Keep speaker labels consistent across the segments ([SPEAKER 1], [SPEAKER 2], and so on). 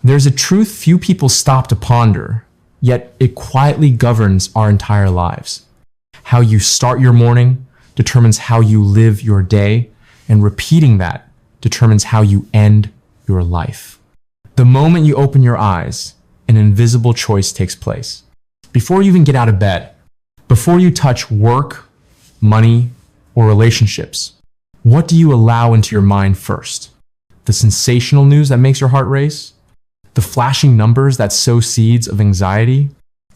[SPEAKER 1] There's a truth few people stop to ponder, yet it quietly governs our entire lives. How you start your morning determines how you live your day, and repeating that determines how you end your life. The moment you open your eyes, an invisible choice takes place. Before you even get out of bed, before you touch work, money, or relationships, what do you allow into your mind first? The sensational news that makes your heart race? The flashing numbers that sow seeds of anxiety?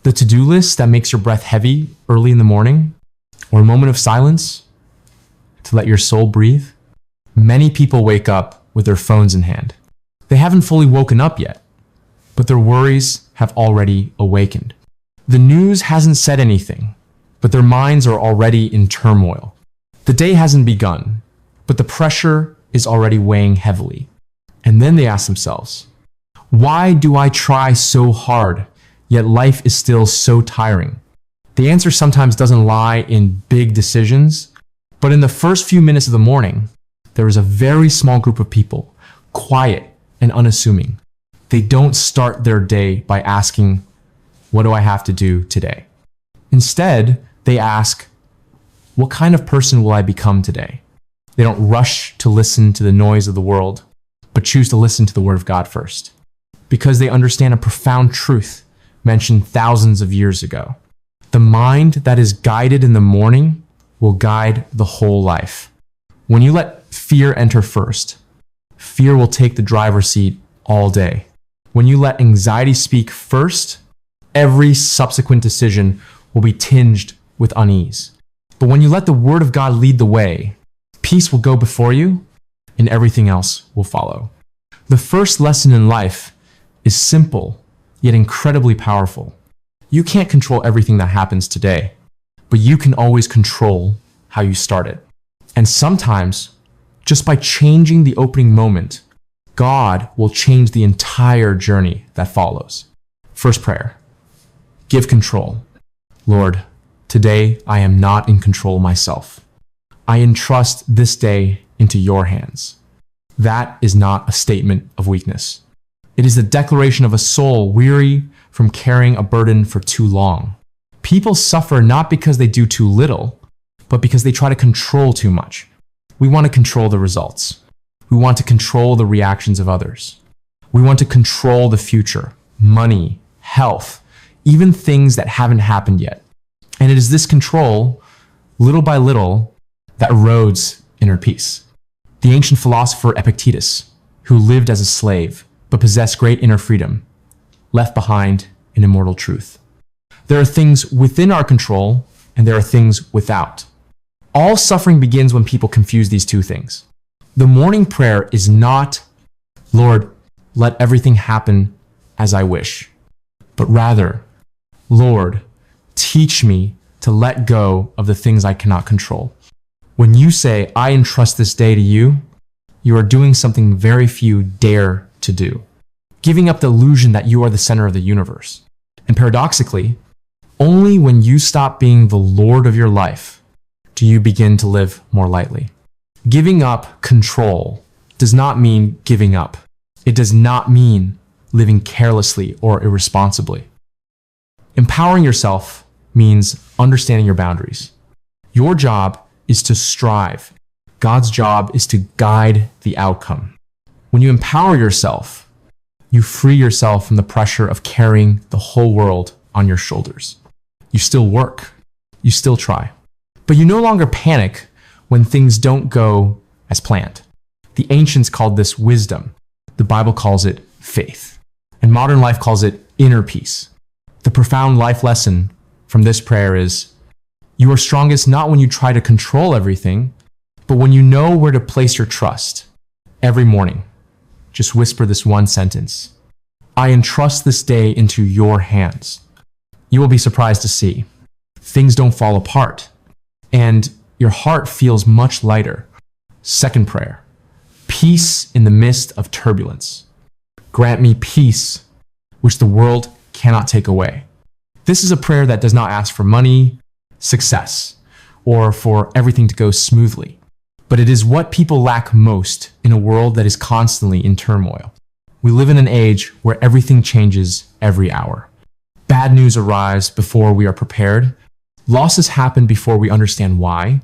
[SPEAKER 1] The to-do list that makes your breath heavy early in the morning? Or a moment of silence to let your soul breathe? Many people wake up with their phones in hand. They haven't fully woken up yet, but their worries have already awakened. The news hasn't said anything, but their minds are already in turmoil. The day hasn't begun, but the pressure is already weighing heavily. And then they ask themselves, why do I try so hard, yet life is still so tiring? The answer sometimes doesn't lie in big decisions, but in the first few minutes of the morning, there is a very small group of people, quiet and unassuming. They don't start their day by asking, what do I have to do today? Instead, they ask, what kind of person will I become today? They don't rush to listen to the noise of the world, but choose to listen to the word of God first, because they understand a profound truth mentioned thousands of years ago. The mind that is guided in the morning will guide the whole life. When you let fear enter first, fear will take the driver's seat all day. When you let anxiety speak first, every subsequent decision will be tinged with unease. But when you let the word of God lead the way, peace will go before you and everything else will follow. The first lesson in life is simple, yet incredibly powerful. You can't control everything that happens today, but you can always control how you start it. And sometimes, just by changing the opening moment, God will change the entire journey that follows. First prayer. Give control. Lord, today I am not in control myself. I entrust this day into your hands. That is not a statement of weakness. It is the declaration of a soul weary from carrying a burden for too long. People suffer not because they do too little, but because they try to control too much. We want to control the results. We want to control the reactions of others. We want to control the future, money, health, even things that haven't happened yet. And it is this control, little by little, that erodes inner peace. The ancient philosopher Epictetus, who lived as a slave but possessed great inner freedom, left behind an immortal truth. There are things within our control and there are things without. All suffering begins when people confuse these two things. The morning prayer is not, Lord, let everything happen as I wish, but rather, Lord, teach me to let go of the things I cannot control. When you say, I entrust this day to you, you are doing something very few dare to do, giving up the illusion that you are the center of the universe. And paradoxically, only when you stop being the Lord of your life do you begin to live more lightly. Giving up control does not mean giving up. It does not mean living carelessly or irresponsibly. Empowering yourself means understanding your boundaries. Your job is to strive. God's job is to guide the outcome. When you empower yourself, you free yourself from the pressure of carrying the whole world on your shoulders. You still work, you still try, but you no longer panic when things don't go as planned. The ancients called this wisdom. The Bible calls it faith, and modern life calls it inner peace. The profound life lesson from this prayer is, you are strongest not when you try to control everything, but when you know where to place your trust. Every morning, just whisper this one sentence. I entrust this day into your hands. You will be surprised to see things don't fall apart and your heart feels much lighter. Second prayer. Peace in the midst of turbulence. Grant me peace, which the world cannot take away. This is a prayer that does not ask for money, success, or for everything to go smoothly. But it is what people lack most in a world that is constantly in turmoil. We live in an age where everything changes every hour. Bad news arrives before we are prepared. Losses happen before we understand why.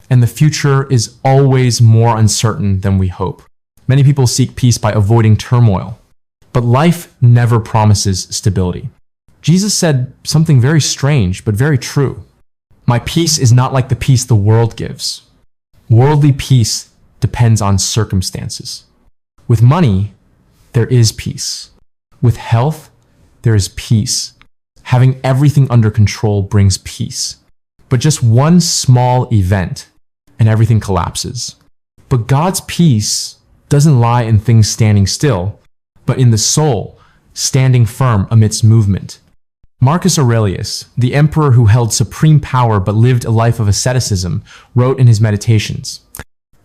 [SPEAKER 1] And the future is always more uncertain than we hope. Many people seek peace by avoiding turmoil. But life never promises stability. Jesus said something very strange, but very true. My peace is not like the peace the world gives. Worldly peace depends on circumstances. With money, there is peace. With health, there is peace. Having everything under control brings peace. But just one small event, and everything collapses. But God's peace doesn't lie in things standing still, but in the soul, standing firm amidst movement. Marcus Aurelius, the emperor who held supreme power but lived a life of asceticism, wrote in his meditations,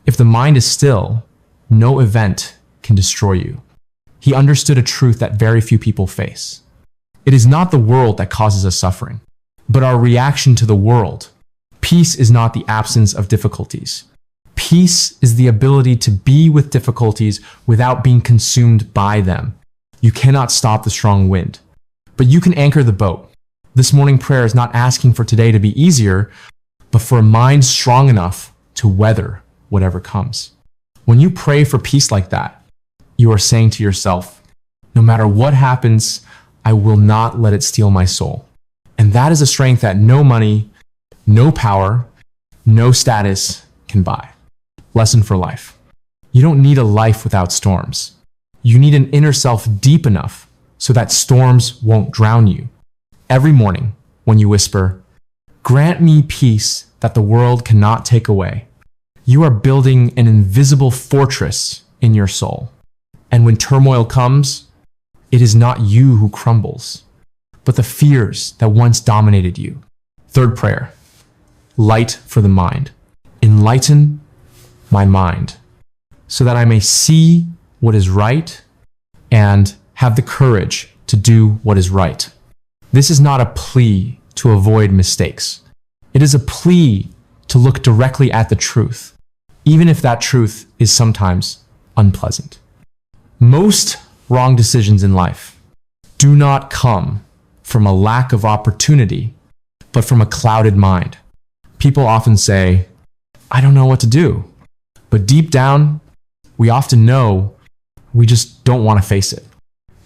[SPEAKER 1] "If the mind is still, no event can destroy you." He understood a truth that very few people face. It is not the world that causes us suffering, but our reaction to the world. Peace is not the absence of difficulties. Peace is the ability to be with difficulties without being consumed by them. You cannot stop the strong wind, but you can anchor the boat. This morning prayer is not asking for today to be easier, but for a mind strong enough to weather whatever comes. When you pray for peace like that, you are saying to yourself, no matter what happens, I will not let it steal my soul. And that is a strength that no money, no power, no status can buy. Lesson for life. You don't need a life without storms. You need an inner self deep enough so that storms won't drown you. Every morning, when you whisper, "Grant me peace that the world cannot take away," you are building an invisible fortress in your soul. And when turmoil comes, it is not you who crumbles, but the fears that once dominated you. Third prayer. Light for the mind. Enlighten my mind so that I may see what is right and have the courage to do what is right. This is not a plea to avoid mistakes. It is a plea to look directly at the truth, even if that truth is sometimes unpleasant. Most wrong decisions in life do not come from a lack of opportunity, but from a clouded mind. People often say, "I don't know what to do." But deep down, we often know we just don't want to face it.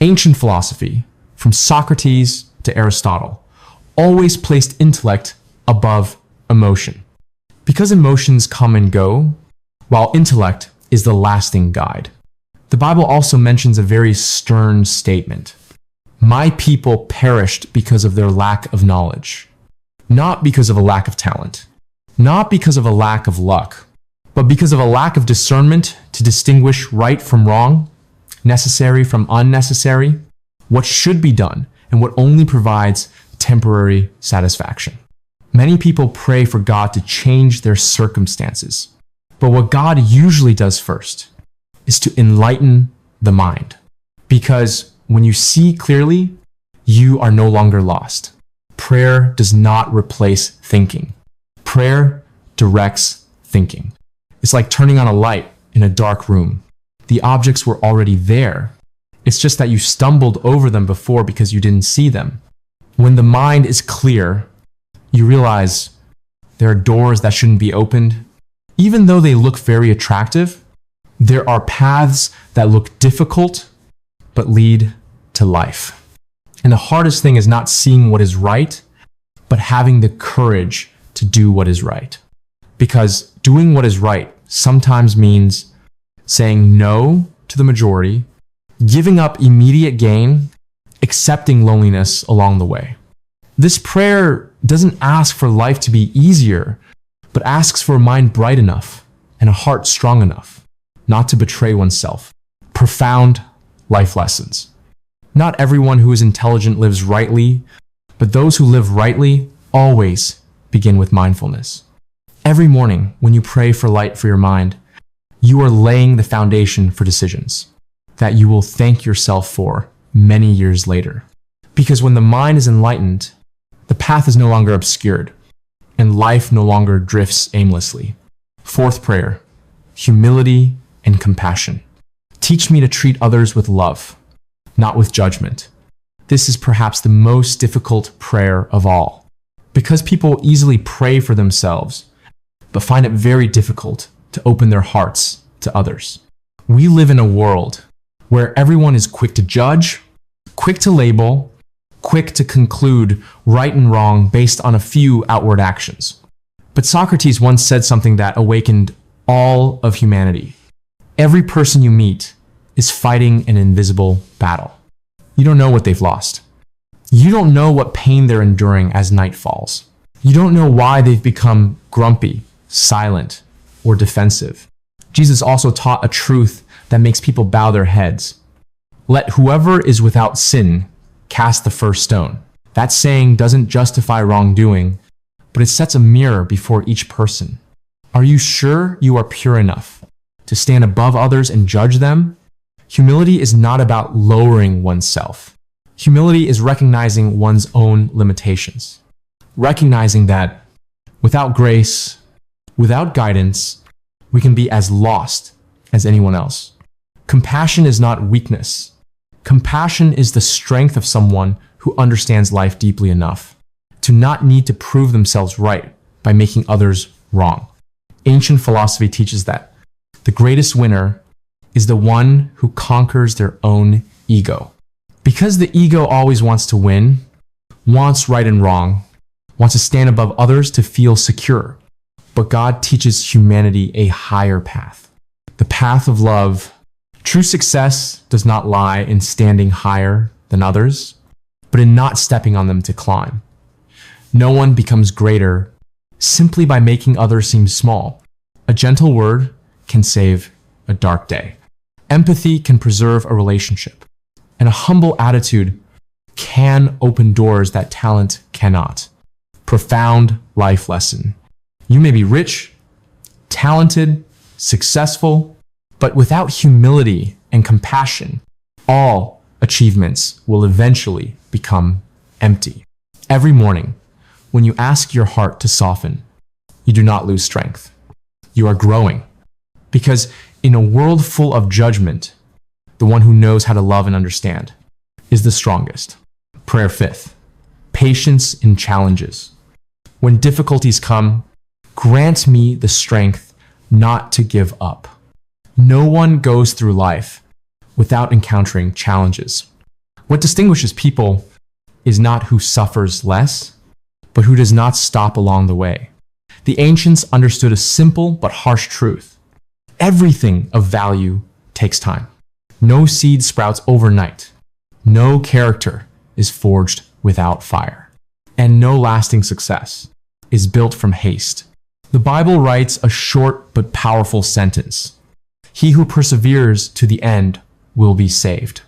[SPEAKER 1] Ancient philosophy, from Socrates to Aristotle, always placed intellect above emotion. Because emotions come and go, while intellect is the lasting guide. The Bible also mentions a very stern statement. My people perished because of their lack of knowledge. Not because of a lack of talent, not because of a lack of luck, but because of a lack of discernment to distinguish right from wrong, necessary from unnecessary, what should be done, and what only provides temporary satisfaction. Many people pray for God to change their circumstances, but what God usually does first is to enlighten the mind. Because when you see clearly, you are no longer lost. Prayer does not replace thinking. Prayer directs thinking. It's like turning on a light in a dark room. The objects were already there. It's just that you stumbled over them before because you didn't see them. When the mind is clear, you realize there are doors that shouldn't be opened. Even though they look very attractive, there are paths that look difficult but lead to life. And the hardest thing is not seeing what is right, but having the courage to do what is right. Because doing what is right sometimes means saying no to the majority, giving up immediate gain, accepting loneliness along the way. This prayer doesn't ask for life to be easier, but asks for a mind bright enough and a heart strong enough not to betray oneself. Profound life lessons. Not everyone who is intelligent lives rightly, but those who live rightly always begin with mindfulness. Every morning when you pray for light for your mind, you are laying the foundation for decisions that you will thank yourself for many years later. Because when the mind is enlightened, the path is no longer obscured, and life no longer drifts aimlessly. Fourth prayer, humility and compassion. Teach me to treat others with love, not with judgment. This is perhaps the most difficult prayer of all, because people easily pray for themselves, but find it very difficult to open their hearts to others. We live in a world where everyone is quick to judge, quick to label, quick to conclude right and wrong based on a few outward actions. But Socrates once said something that awakened all of humanity. Every person you meet is fighting an invisible battle. You don't know what they've lost. You don't know what pain they're enduring as night falls. You don't know why they've become grumpy, silent, or defensive. Jesus also taught a truth that makes people bow their heads. Let whoever is without sin cast the first stone. That saying doesn't justify wrongdoing, but it sets a mirror before each person. Are you sure you are pure enough to stand above others and judge them? Humility is not about lowering oneself. Humility is recognizing one's own limitations. Recognizing that without grace, without guidance, we can be as lost as anyone else. Compassion is not weakness. Compassion is the strength of someone who understands life deeply enough to not need to prove themselves right by making others wrong. Ancient philosophy teaches that the greatest winner is the one who conquers their own ego. Because the ego always wants to win, wants right and wrong, wants to stand above others to feel secure. But God teaches humanity a higher path, the path of love. True success does not lie in standing higher than others, but in not stepping on them to climb. No one becomes greater simply by making others seem small. A gentle word can save a dark day. Empathy can preserve a relationship, and a humble attitude can open doors that talent cannot. Profound life lesson. You may be rich, talented, successful, but without humility and compassion, all achievements will eventually become empty. Every morning, when you ask your heart to soften, you do not lose strength. You are growing. Because in a world full of judgment, the one who knows how to love and understand is the strongest. Prayer fifth, patience in challenges. When difficulties come, grant me the strength not to give up. No one goes through life without encountering challenges. What distinguishes people is not who suffers less, but who does not stop along the way. The ancients understood a simple but harsh truth. Everything of value takes time. No seed sprouts overnight. No character is forged without fire. And no lasting success is built from haste. The Bible writes a short but powerful sentence. He who perseveres to the end will be saved.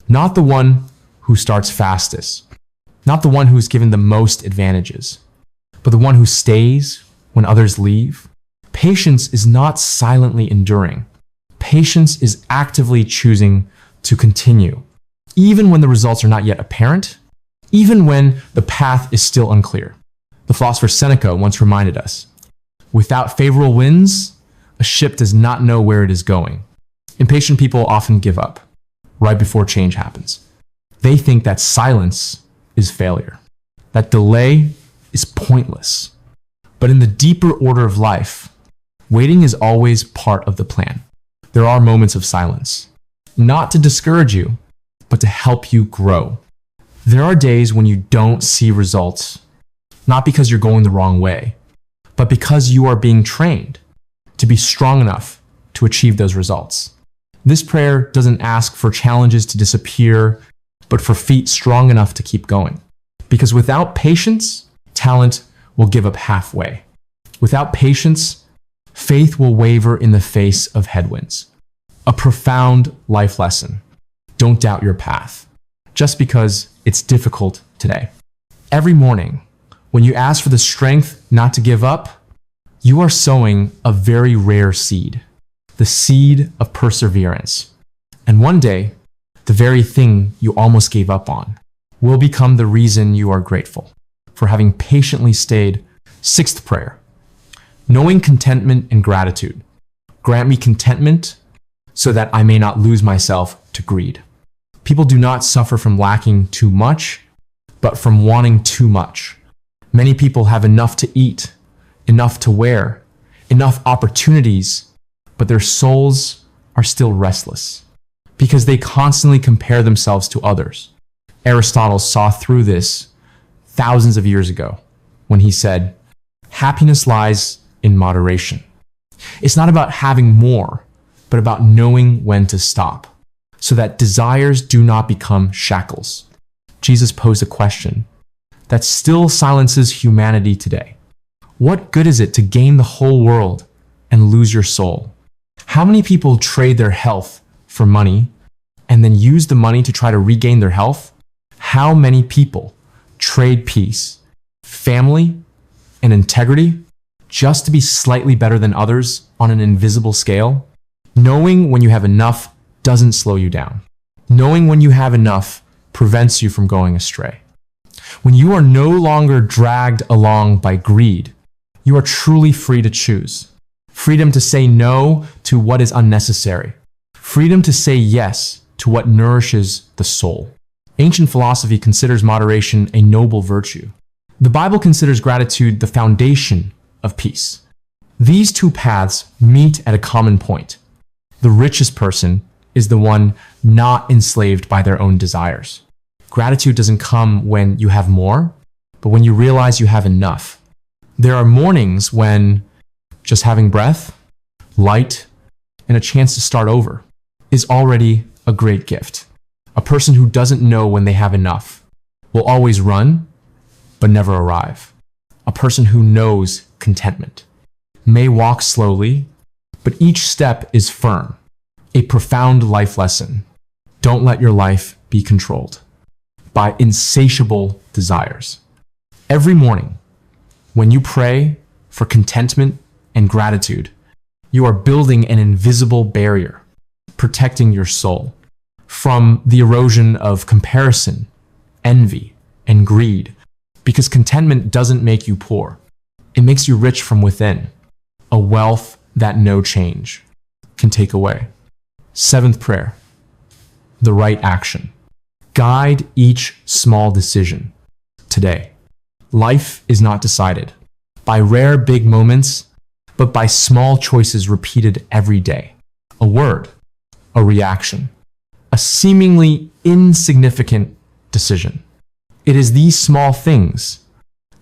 [SPEAKER 1] Not the one who starts fastest, not the one who is given the most advantages, but the one who stays when others leave. Patience is not silently enduring. Patience is actively choosing to continue, even when the results are not yet apparent, even when the path is still unclear. The philosopher Seneca once reminded us, without favorable winds, a ship does not know where it is going. Impatient people often give up right before change happens. They think that silence is failure, that delay is pointless. But in the deeper order of life, waiting is always part of the plan. There are moments of silence, not to discourage you, but to help you grow. There are days when you don't see results, not because you're going the wrong way, but because you are being trained to be strong enough to achieve those results. This prayer doesn't ask for challenges to disappear, but for feet strong enough to keep going. Because without patience, talent will give up halfway. Without patience, faith will waver in the face of headwinds. A profound life lesson. Don't doubt your path, just because it's difficult today. Every morning, when you ask for the strength not to give up, you are sowing a very rare seed, the seed of perseverance. And one day, the very thing you almost gave up on will become the reason you are grateful for having patiently stayed. Sixth prayer, knowing contentment and gratitude. Grant me contentment so that I may not lose myself to greed. People do not suffer from lacking too much, but from wanting too much. Many people have enough to eat, enough to wear, enough opportunities, but their souls are still restless because they constantly compare themselves to others. Aristotle saw through this thousands of years ago when he said, "Happiness lies in moderation." It's not about having more, but about knowing when to stop, so that desires do not become shackles. Jesus posed a question that still silences humanity today. What good is it to gain the whole world and lose your soul? How many people trade their health for money and then use the money to try to regain their health? How many people trade peace, family, and integrity just to be slightly better than others on an invisible scale? Knowing when you have enough doesn't slow you down. Knowing when you have enough prevents you from going astray. When you are no longer dragged along by greed, you are truly free to choose. Freedom to say no to what is unnecessary. Freedom to say yes to what nourishes the soul. Ancient philosophy considers moderation a noble virtue. The Bible considers gratitude the foundation of peace. These two paths meet at a common point. The richest person is the one not enslaved by their own desires. Gratitude doesn't come when you have more, but when you realize you have enough. There are mornings when just having breath, light, and a chance to start over is already a great gift. A person who doesn't know when they have enough will always run, but never arrive. A person who knows contentment may walk slowly, but each step is firm. A profound life lesson. Don't let your life be controlled by insatiable desires. Every morning, when you pray for contentment and gratitude, you are building an invisible barrier, protecting your soul from the erosion of comparison, envy, and greed, because contentment doesn't make you poor. It makes you rich from within, a wealth that no change can take away. Seventh prayer, the right action. Guide each small decision today. Life is not decided by rare big moments, but by small choices repeated every day. A word, a reaction, a seemingly insignificant decision. It is these small things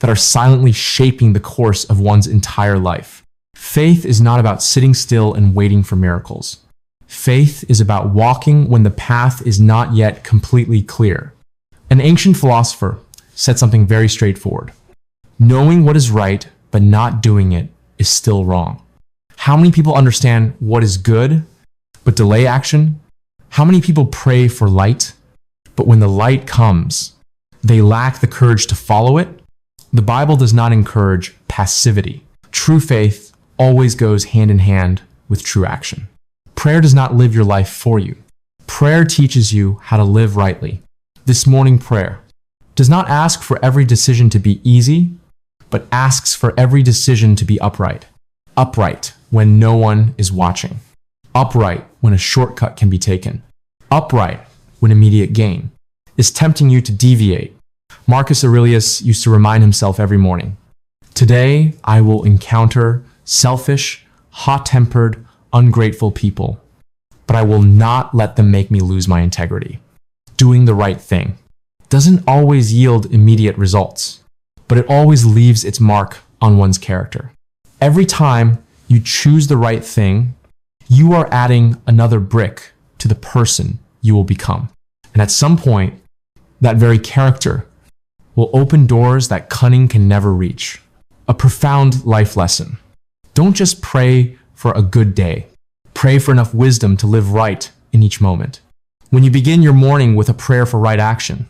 [SPEAKER 1] that are silently shaping the course of one's entire life. Faith is not about sitting still and waiting for miracles. Faith is about walking when the path is not yet completely clear. An ancient philosopher said something very straightforward. Knowing what is right, but not doing it is still wrong. How many people understand what is good, but delay action? How many people pray for light, but when the light comes, they lack the courage to follow it? The Bible does not encourage passivity. True faith always goes hand in hand with true action. Prayer does not live your life for you. Prayer teaches you how to live rightly. This morning prayer does not ask for every decision to be easy, but asks for every decision to be upright. Upright when no one is watching. Upright when a shortcut can be taken. Upright when immediate gain is tempting you to deviate. Marcus Aurelius used to remind himself every morning, "Today I will encounter selfish, hot-tempered, ungrateful people, but I will not let them make me lose my integrity." Doing the right thing doesn't always yield immediate results, but it always leaves its mark on one's character. Every time you choose the right thing, you are adding another brick to the person you will become. And at some point, that very character will open doors that cunning can never reach. A profound life lesson. Don't just pray for a good day. Pray for enough wisdom to live right in each moment. When you begin your morning with a prayer for right action,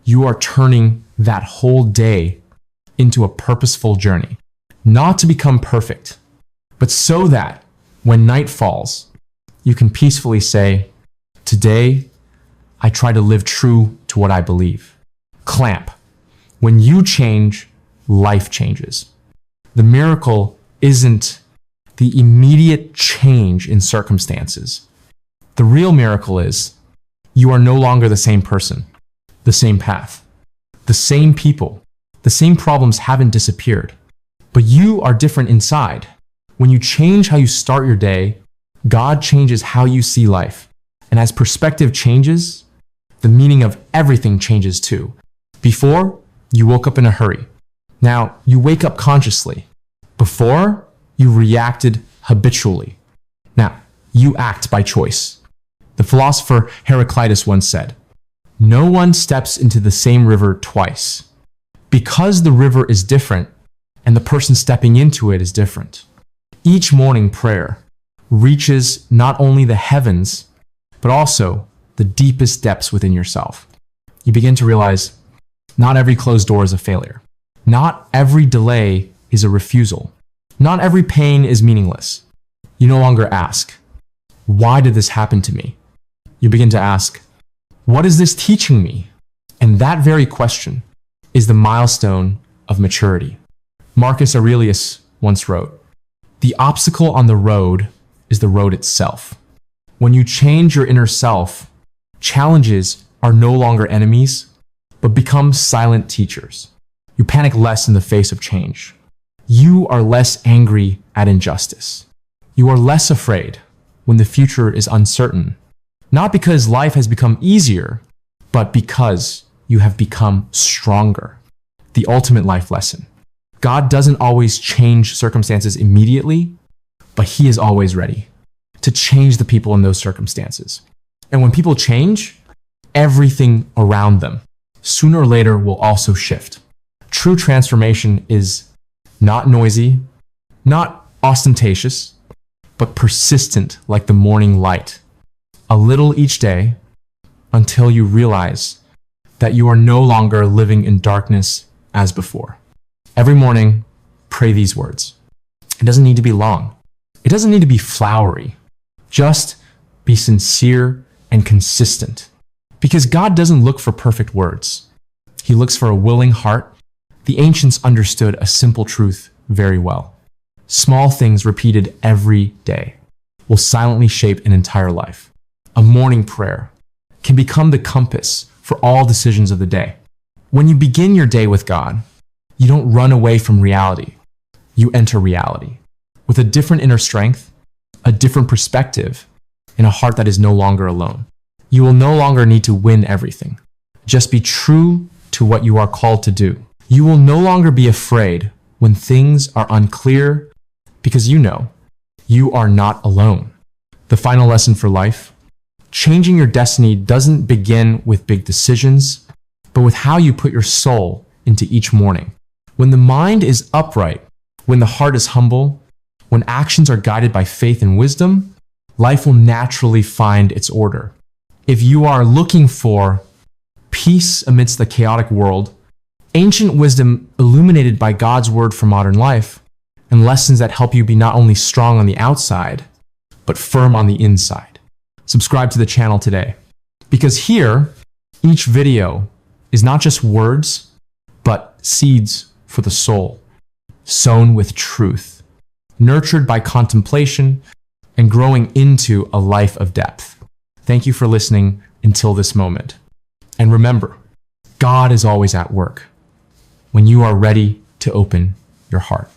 [SPEAKER 1] you are turning that whole day into a purposeful journey. Not to become perfect, but so that when night falls, you can peacefully say, "Today, I try to live true to what I believe." Clamp. When you change, life changes. The miracle isn't the immediate change in circumstances. The real miracle is you are no longer the same person, the same path, the same people, the same problems haven't disappeared, but you are different inside. When you change how you start your day, God changes how you see life. And as perspective changes, the meaning of everything changes too. Before, you woke up in a hurry. Now, you wake up consciously. Before, you reacted habitually. Now, you act by choice. The philosopher Heraclitus once said, "No one steps into the same river twice." Because the river is different, and the person stepping into it is different. Each morning prayer reaches not only the heavens, but also the deepest depths within yourself. You begin to realize not every closed door is a failure. Not every delay is a refusal. Not every pain is meaningless. You no longer ask, "Why did this happen to me?" You begin to ask, "What is this teaching me?" And that very question is the milestone of maturity. Marcus Aurelius once wrote, "The obstacle on the road is the road itself." When you change your inner self, challenges are no longer enemies, but become silent teachers. You panic less in the face of change. You are less angry at injustice. You are less afraid when the future is uncertain, not because life has become easier, but because you have become stronger. The ultimate life lesson. God doesn't always change circumstances immediately, but He is always ready to change the people in those circumstances. And when people change, everything around them, sooner or later, will also shift. True transformation is not noisy, not ostentatious, but persistent like the morning light. A little each day until you realize that you are no longer living in darkness as before. Every morning, pray these words. It doesn't need to be long. It doesn't need to be flowery. Just be sincere and consistent. Because God doesn't look for perfect words. He looks for a willing heart. The ancients understood a simple truth very well. Small things repeated every day will silently shape an entire life. A morning prayer can become the compass for all decisions of the day. When you begin your day with God, you don't run away from reality. You enter reality with a different inner strength, a different perspective, and a heart that is no longer alone. You will no longer need to win everything. Just be true to what you are called to do. You will no longer be afraid when things are unclear because you know you are not alone. The final lesson for life: changing your destiny doesn't begin with big decisions, but with how you put your soul into each morning. When the mind is upright, when the heart is humble, when actions are guided by faith and wisdom, life will naturally find its order. If you are looking for peace amidst the chaotic world, ancient wisdom illuminated by God's word for modern life, and lessons that help you be not only strong on the outside, but firm on the inside, subscribe to the channel today. Because here, each video is not just words, but seeds for the soul, sown with truth, nurtured by contemplation, and growing into a life of depth. Thank you for listening until this moment. And remember, God is always at work when you are ready to open your heart.